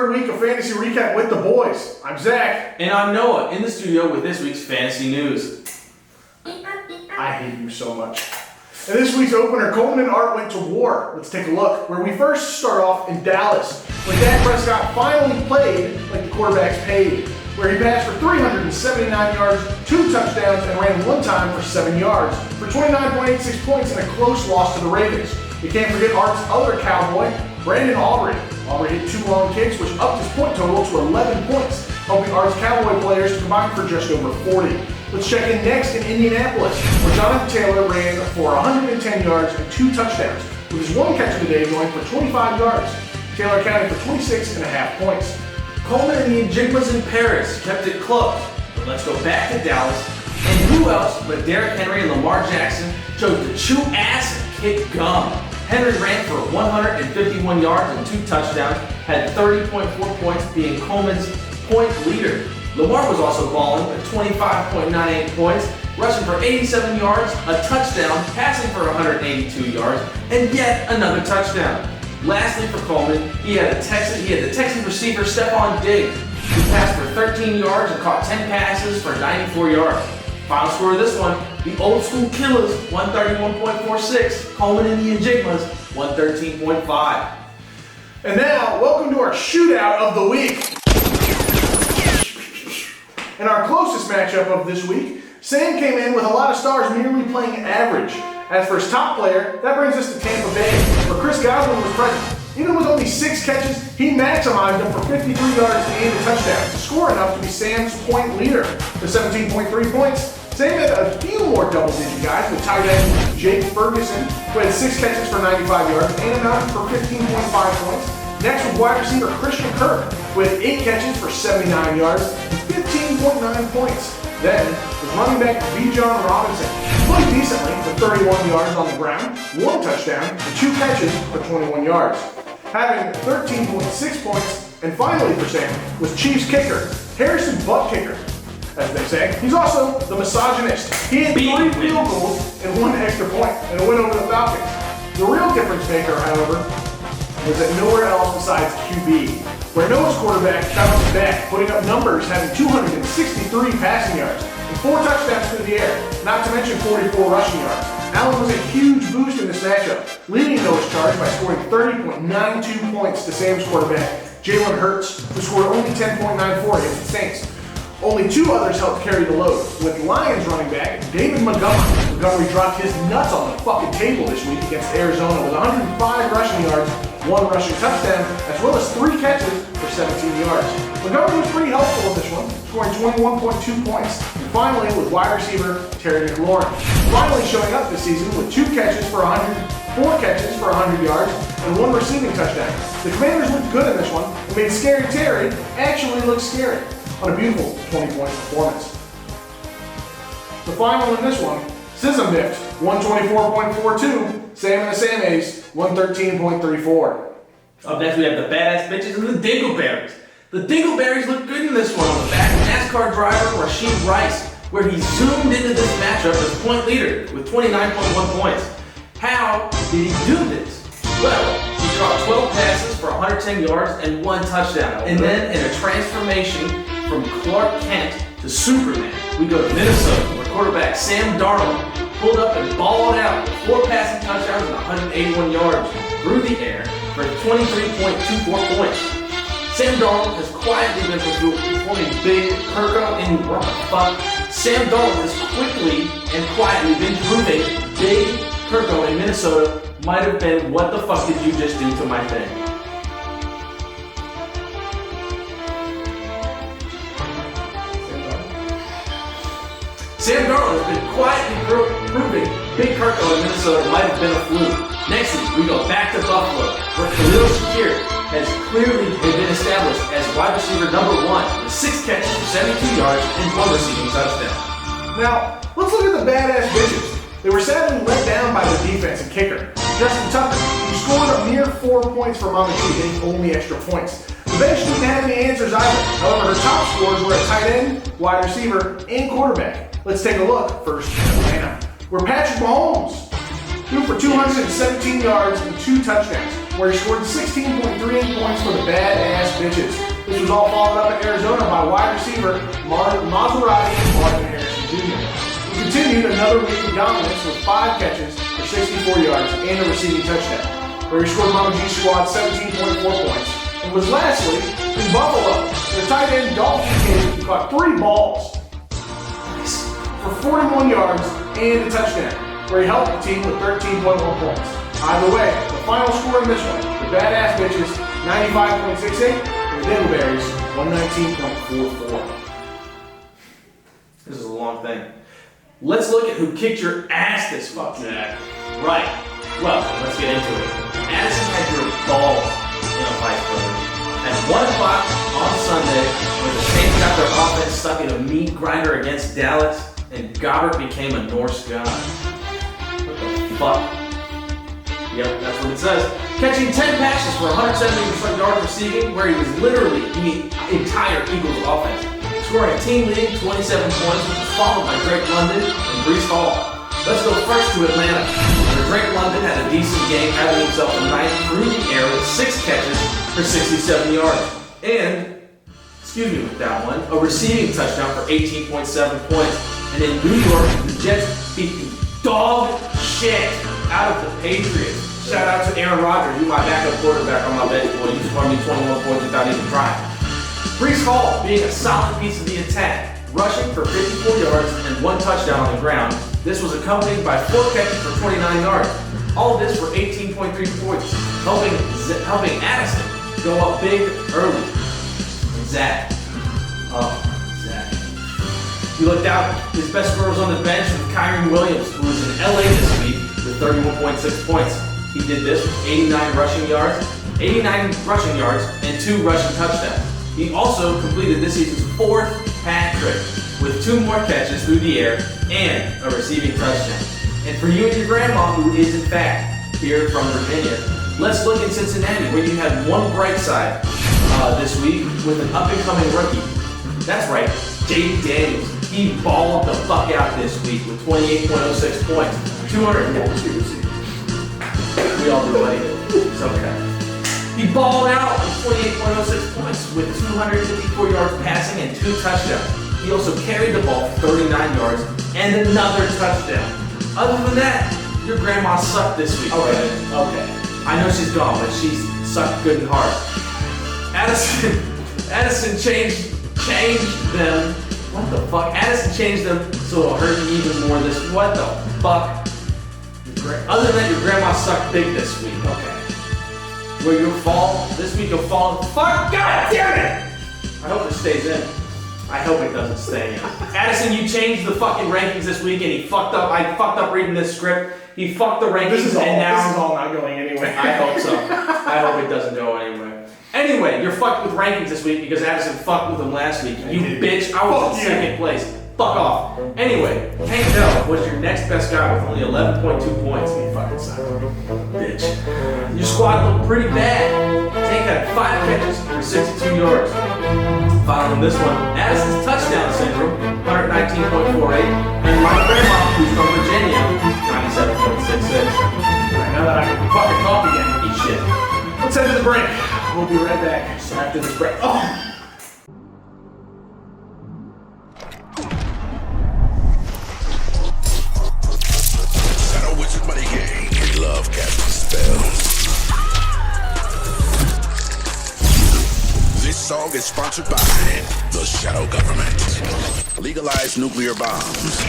third week of Fantasy Recap with the boys. I'm Zach. And I'm Noah, in the studio with this week's fantasy news. I hate you so much. In this week's opener, Coleman and Art went to war. Let's take a look. Where we first start off in Dallas, where Dak Prescott finally played like the quarterbacks paid, where he passed for 379 yards, 2 touchdowns, and ran one time for 7 yards, for 29.86 points in a close loss to the Ravens. You can't forget Art's other Cowboy, Brandon Aubrey. Aubrey hit 2 long kicks, which upped his point total to 11 points, helping Art's Cowboy players to combine for just over 40. Let's check in next in Indianapolis, where Jonathan Taylor ran for 110 yards and 2 touchdowns, with his one catch of the day going for 25 yards. Taylor accounted for 26.5 points. Coleman and the Enigmas in Paris kept it close. But let's go back to Dallas. And who else but Derrick Henry and Lamar Jackson chose to chew ass and kick gum. Henry ran for 151 yards and 2 touchdowns, had 30.4 points, being Coleman's point leader. Lamar was also balling at 25.98 points, rushing for 87 yards, a touchdown, passing for 182 yards, and yet another touchdown. Lastly for Coleman, he had the Texans receiver Stephon Diggs, who passed for 13 yards and caught 10 passes for 94 yards. Final score of this one, the Old School Killers 131.46, Coleman and the Enigmas 113.5. And now, welcome to our shootout of the week. In our closest matchup of this week, Sam came in with a lot of stars merely playing average. As for his top player, that brings us to Tampa Bay, where Chris Godwin was present. Even with only 6 catches, he maximized them for 53 yards and a touchdown, to score enough to be Sam's point leader with 17.3 points. Sam had a few more double-digit guys with tight end Jake Ferguson, who had 6 catches for 95 yards and amounted for 15.5 points. Next was wide receiver Christian Kirk, with 8 catches for 79 yards and 15.9 points. Then was running back Bijan Robinson, who played decently with 31 yards on the ground, 1 touchdown, and 2 catches for 21 yards. Having 13.6 points, and finally for Sam was Chiefs kicker Harrison Butt Kicker, as they say. He's also the misogynist. He had 3 field goals and 1 extra point in a win over the Falcons. The real difference maker, however, was at nowhere else besides QB, where Noah's quarterback bounced back, putting up numbers having 263 passing yards and 4 touchdowns through the air, not to mention 44 rushing yards. Allen was a huge boost in this matchup, leading Noah's charge by scoring 30.92 points to Sam's quarterback, Jalen Hurts, who scored only 10.94 against the Saints. Only 2 others helped carry the load, with Lions running back David Montgomery. Montgomery dropped his nuts on the fucking table this week against Arizona with 105 rushing yards, 1 rushing touchdown, as well as 3 catches for 17 yards. Montgomery was pretty helpful in this one, scoring 21.2 points. And finally was wide receiver Terry McLaurin, finally showing up this season with 2 catches for 4 catches for 100 yards, and 1 receiving touchdown. The Commanders looked good in this one and made Scary Terry actually look scary on a beautiful 20-point performance. The final in this one, Sism Nift, 124.42, Sam and the Sam-A's, 113.34. Up next we have the Badass Bitches and the Dingleberries. The Dingleberries looked good in this one on the back of NASCAR driver Rashid Rice, where he zoomed into this matchup as point leader with 29.1 points. How did he do this? Well, he caught 12 passes for 110 yards and 1 touchdown. And then in a transformation from Clark Kent to Superman, we go to Minnesota, where quarterback Sam Darnold pulled up and balled out with 4 passing touchdowns and 181 yards through the air for 23.24 points. Sam Darnold has quietly been performing Big Kirko in what the fuck? Sam Darnold has quickly and quietly been proving Big Kirko in Minnesota might have been what the fuck did you just do to my thing? Sam Darnold has been quietly proving Big Kirko in Minnesota might have been a fluke. Next week, we go back to Buffalo, where Khalil Shakir has clearly been established as wide receiver number 1 with 6 catches for 72 yards and 1 receiving touchdown. Now, let's look at the Badass Bitches. They were sadly let down by the defense and kicker, Justin Tucker, who scored a mere 4 points for Mama G, getting only extra points. The bench didn't have any answers either. However, her top scorers were at tight end, wide receiver, and quarterback. Let's take a look first at Atlanta, where Patrick Mahomes threw for 217 yards and 2 touchdowns. where he scored 16.38 points for the badass bitches. This was all followed up in Arizona by wide receiver Maserati Martin Harrison Jr. He continued another week of dominance with 5 catches for 64 yards and a receiving touchdown, where he scored Mama G's squad 17.4 points. And was lastly in Buffalo, the tight end Dalton Kincaid caught 3 balls for 41 yards and a touchdown, where he helped the team with 13.1 points. Either way, the final score in this one, the badass bitches 95.68 and the Dingleberries 119.44. This is a long thing. Let's look at who kicked your ass this fucking year. Right. Well, let's get into it. Addison had your balls in a fight, brother. At 1 o'clock on Sunday, when the Saints got their offense stuck in a meat grinder against Dallas, and Goddard became a Norse god. What the fuck? Yep, that's what it says. Catching 10 passes for 170 yards receiving, where he was literally the entire Eagles offense. Scoring a team-leading 27 points, which was followed by Drake London and Breece Hall. Let's go first to Atlanta, where Drake London had a decent game, having himself a night through the air with 6 catches for 67 yards. And, with that one, a receiving touchdown for 18.7 points. And in New York, the Jets beat the dog shit out of the Patriots. Shout out to Aaron Rodgers, you my backup quarterback on my bench. Boy, you scored me 21 points without even trying. Breece Hall being a solid piece of the attack, rushing for 54 yards and 1 touchdown on the ground. This was accompanied by 4 catches for 29 yards. All this for 18.3 points, helping Addison go up big early. And Zach. You looked out, his best scorer was on the bench with Kyren Williams, who was in LA this week with 31.6 points. He did this with 89 rushing yards, and 2 rushing touchdowns. He also completed this season's 4th hat trick with 2 more catches through the air and a receiving touchdown. And for you and your grandma, who is in fact here from Virginia, let's look at Cincinnati, where you had one bright side this week with an up-and-coming rookie. That's right, Jaden Daniels. He balled the fuck out this week with 28.06 points, 242 receivers. We all do, buddy. It's okay. He balled out with 28.06 points with 254 yards passing and 2 touchdowns. He also carried the ball for 39 yards and another touchdown. Other than that, your grandma sucked this week. Okay. I know she's gone, but she sucked good and hard. Addison changed them. What the fuck? Addison changed them so it'll hurt you even more this. What the fuck? Other than that, your grandma sucked big this week. Okay. Where you'll fall, this week you'll fall. Fuck! God damn it! I hope it stays in. I hope it doesn't stay in. Addison, you changed the fucking rankings this week and he fucked up. I fucked up reading this script. He fucked the rankings This is all not going anywhere. I hope so. I hope it doesn't go anywhere. Anyway, you're fucked with rankings this week because Addison fucked with them last week. You bitch, I was in 2nd place. Fuck off. Anyway, Hank Dell was your next best guy with only 11.2 points. You fucking suck. Bitch. Your squad looked pretty bad. Tank had 5 catches for 62 yards. Following this one, Addison's touchdown syndrome, 119.48, and my grandma, who's from Virginia, 97.66. Alright, now that I can fucking talk again. Eat shit. Let's head to the break. We'll be right back after this break. Oh! Shadow Wizard Money Gang. We love casting spells. This song is sponsored by the Shadow Government. Legalize nuclear bombs.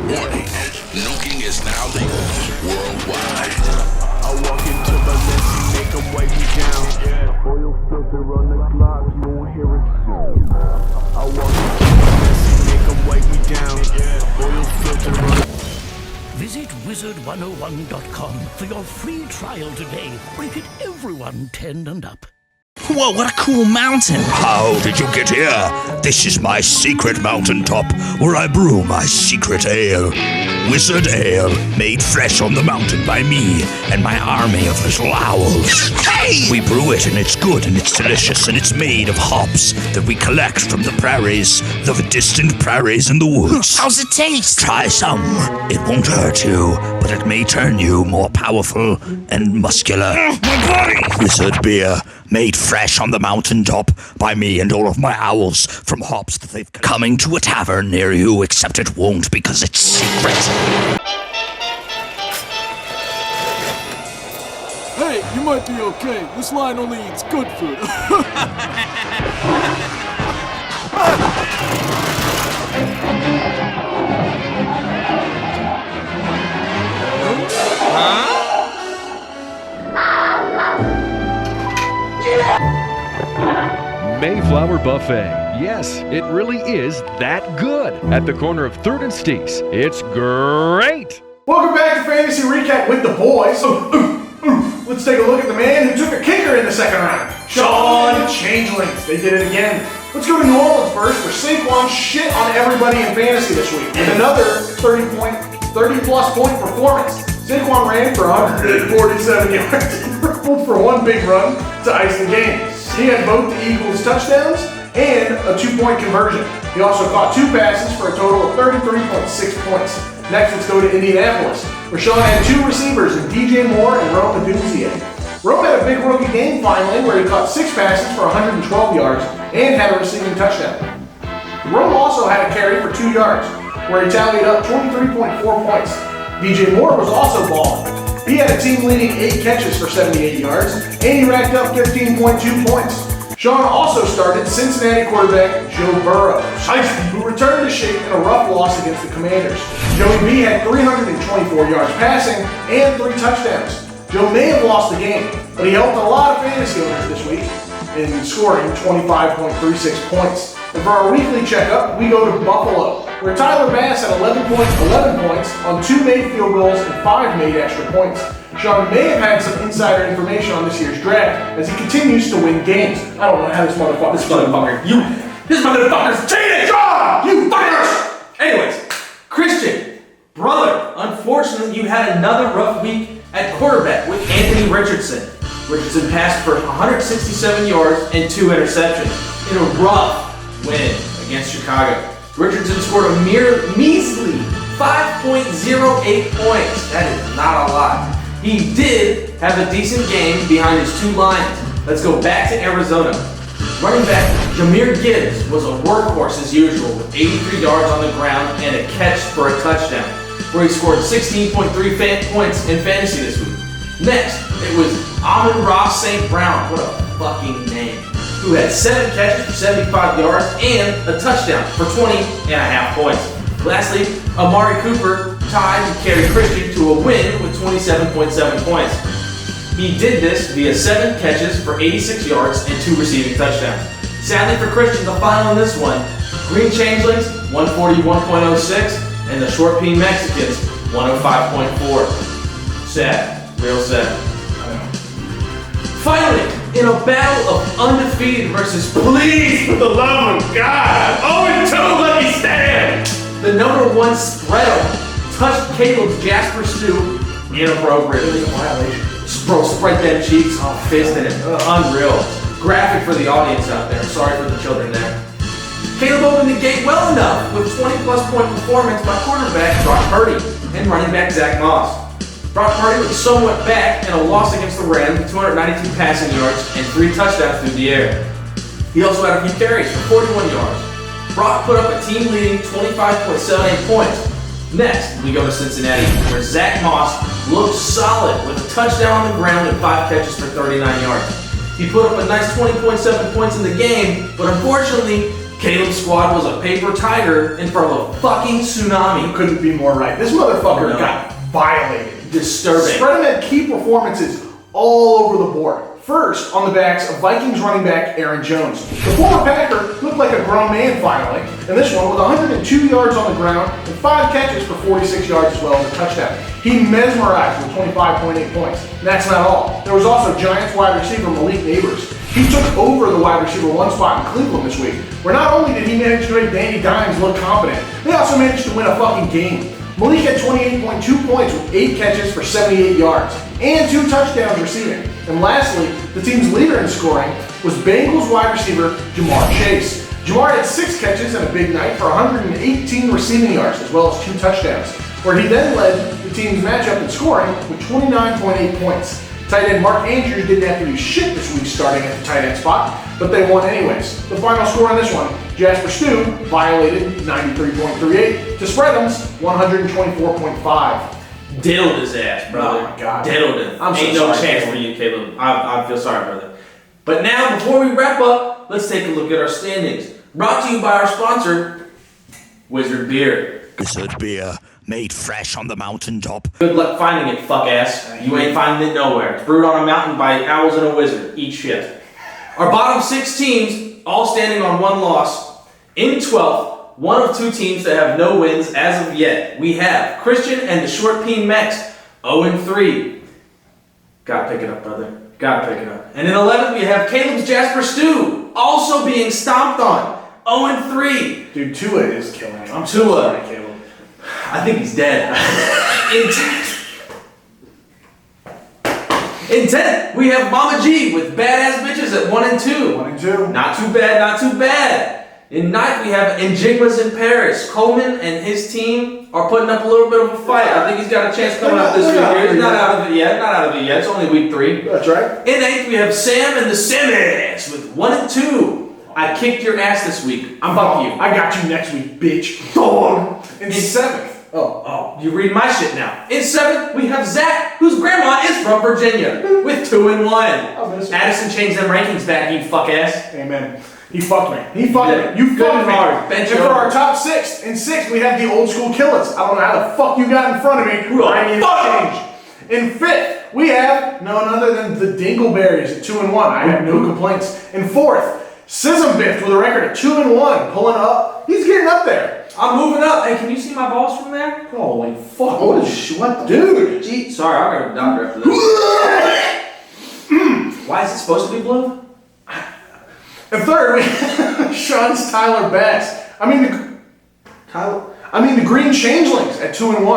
Warning, nuking is now legal worldwide. I walk into Valencia, make them wipe me down. Oil filter on the clock, you won't hear a sound. I walk into Valencia, make them wipe me down. Oil filter on. Visit wizard101.com for your free trial today. Rated everyone 10 and up. Whoa, what a cool mountain! How did you get here? This is my secret mountaintop, where I brew my secret ale. Wizard Ale, made fresh on the mountain by me and my army of little owls. Hey! We brew it and it's good and it's delicious and it's made of hops that we collect from the prairies, the distant prairies in the woods. How's it taste? Try some. It won't hurt you, but it may turn you more powerful and muscular. My body! Wizard beer, made fresh on the mountaintop by me and all of my owls from hops that they've coming to a tavern near you, except it won't because it's secret. Hey, you might be okay. This line only eats good food. Mayflower Buffet. Yes, it really is that good. At the corner of 3rd and Steaks. It's great! Welcome back to Fantasy Recap with the boys. Let's take a look at the man who took a kicker in the second round. Sean and the Changelings. They did it again. Let's go to New Orleans first, where Saquon shit on everybody in fantasy this week with another 30-plus point performance. Saquon ran for 147 yards and for one big run to ice the game. He had both the Eagles' touchdowns and a 2-point conversion. He also caught 2 passes for a total of 33.6 points. Next, let's go to Indianapolis, where Sean had 2 receivers in DJ Moore and Rome Odunze. Rome had a big rookie game finally, where he caught 6 passes for 112 yards and had a receiving touchdown. Rome also had a carry for 2 yards, where he tallied up 23.4 points. DJ Moore was also balling. He had a team-leading 8 catches for 78 yards, and he racked up 15.2 points. Sean also started Cincinnati quarterback Joe Burrow, who returned to shape in a rough loss against the Commanders. Joey B had 324 yards passing and 3 touchdowns. Joe may have lost the game, but he helped a lot of fantasy owners this week in scoring 25.36 points. And for our weekly checkup, we go to Buffalo, where Tyler Bass had 11 points on 2 made field goals and 5 made extra points. Sean may have had some insider information on this year's draft as he continues to win games. I don't know how this motherfucker's This motherfucker's cheating! Sean! You fuckers! Anyways, Christian, brother, unfortunately you had another rough week at quarterback with Anthony Richardson. Richardson passed for 167 yards and 2 interceptions in a rough win against Chicago. Richardson scored a measly 5.08 points. That is not a lot. He did have a decent game behind his 2 lines. Let's go back to Arizona. Running back Jahmyr Gibbs was a workhorse as usual with 83 yards on the ground and a catch for a touchdown, where he scored 16.3 points in fantasy this week. Next, it was Amon-Ra St. Brown, what a fucking name, who had 7 catches for 75 yards and a touchdown for 20.5 points. Lastly, Amari Cooper tied to carry Christian to a win with 27.7 points. He did this via 7 catches for 86 yards and 2 receiving touchdowns. Sadly for Christian, the final in this one, Green Changelings 141.06 and the Short Pea Mexicans 105.4. Sad, real sad. Finally, in a battle of undefeated versus please for the love of God, 0-2 lucky stand, the number 1 spreader touched Caleb's Jasper Stu inappropriately. Bro, spread them cheeks, fisting it. Unreal. Graphic for the audience out there. Sorry for the children there. Caleb opened the gate well enough with 20-plus point performance by quarterback Brock Purdy and running back Zach Moss. Brock Purdy was somewhat back in a loss against the Rams with 292 passing yards and 3 touchdowns through the air. He also had a few carries for 41 yards. Brock put up a team-leading 25.78 points. Next, we go to Cincinnati, where Zach Moss looked solid with a touchdown on the ground and 5 catches for 39 yards. He put up a nice 20.7 points in the game, but unfortunately, Caleb's squad was a paper tiger in front of a fucking tsunami. Couldn't be more right. This motherfucker got violated. Disturbing. Spreadham had key performances all over the board. First, on the backs of Vikings running back Aaron Jones. The former Packer looked like a grown man finally, and this one with 102 yards on the ground and 5 catches for 46 yards as well as a touchdown. He mesmerized with 25.8 points. And that's not all. There was also Giants wide receiver Malik Neighbors. He took over the wide receiver 1 spot in Cleveland this week, where not only did he manage to make Danny Dimes look competent, they also managed to win a fucking game. Malik had 28.2 points with 8 catches for 78 yards and 2 touchdowns receiving. And lastly, the team's leader in scoring was Bengals wide receiver Jamar Chase. Jamar had 6 catches and a big night for 118 receiving yards as well as 2 touchdowns, where he then led the team's matchup in scoring with 29.8 points. Tight end Mark Andrews didn't have to do shit this week starting at the tight end spot, but they won anyways. The final score on this one, Jasper Stu violated 93.38 to Spreadham's 124.5. Diddled his ass, brother. Oh my God. Diddled him. I'm so Ain't no sorry, chance Caleb. for you, Caleb. I feel sorry, brother. But now, before we wrap up, let's take a look at our standings. Brought to you by our sponsor, Wizard Beer. Wizard beer, made fresh on the mountaintop. Good luck finding it, fuck ass. You ain't finding it nowhere. It's brewed on a mountain by owls and a wizard. Eat shit. Our bottom 6 teams, all standing on 1 loss. In 12th, one of 2 teams that have no wins as of yet. We have Christian and the Short Peen Mex, 0-3. Gotta pick it up, brother. Gotta pick it up. And in 11th, we have Caleb's Jasper Stu, also being stomped on, 0-3. Dude, Tua is killing me. I'm Tua. so sorry, Caleb. I think he's dead. In 10th, we have Mama G with Badass Bitches at 1-2. 1 and 2. Not too bad, not too bad. In 9th, we have Enigmas in Paris. Coleman and his team are putting up a little bit of a fight. I think he's got a chance coming up this week here. He's not out of it yet, not out of it yet. It's only week 3. That's right. In 8th, we have Sam and the Simmons with 1-2. I kicked your ass this week. Fuck you. I got you next week, bitch. Dog. In 7th. Oh, you read my shit now. In 7th, we have Zach, whose grandma is from Virginia, with 2-1. Addison changed them rankings back, you fuck ass. Amen. He fucked me. He fucked Yeah. me. You Good fucked me. hard. Bench And for over. our top 6, in 6th, we have the Old School Killers. I don't know how the fuck you got in front of me. Who the I need fuck? to change. In 5th, we have none other than the Dingleberries at 2-1. I have no complaints. In 4th, Sism Biff with a record of 2-1, pulling up. He's getting up there. I'm moving up. Hey, can you see my balls from there? Holy fuck. What, dude? Gee, sorry, I'll go to the doctor after this. Why is it supposed to be blue? And 3rd, we have Sean's Tyler Bass. The Green Changelings at 2-1.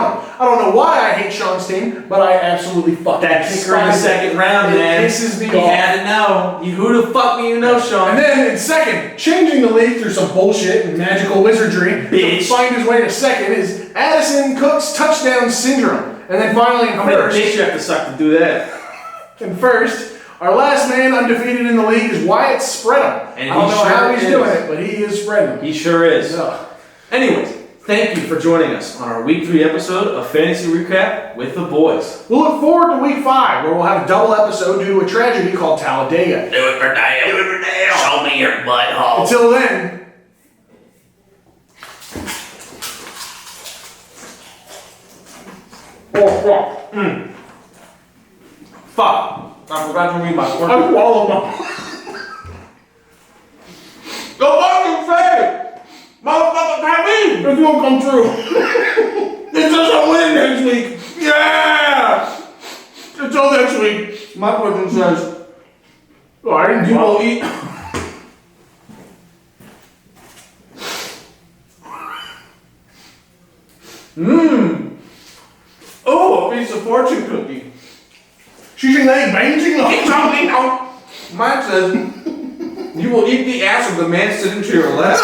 I don't know why I hate Sean's team, but I absolutely fucking That kicker in the despise it. 2nd round, man. It pisses me You off. had to know. Who the fuck do you know, Sean? And then in 2nd, changing the league through some bullshit and magical wizardry Bitch. to find his way to 2nd is Addison Cook's touchdown syndrome. And then finally in How many dicks 1st, you have to suck to do that? our last man undefeated in the league is Wyatt Spreadham. And I don't he know how sure he's is. doing it, but he is spreading them. He sure is. So, Anyways, thank you for joining us on our Week 3 episode of Fantasy Recap with the boys. we'll look forward to week 5, where we'll have a double episode due to a tragedy called Talladega. Do it for Dale. Do it for Dale. Show me your butthole. Until then, Fuck. I forgot to read my I swallowed my. Go fucking say! Motherfucker, come in! It's gonna come true. It's just a win next week! Yeah! Until next week. My fucking says, Oh, I didn't you do will eat. Oh, a piece of fortune cookie. She's in a banging Mine says, you will eat the ass of the man sitting to your left.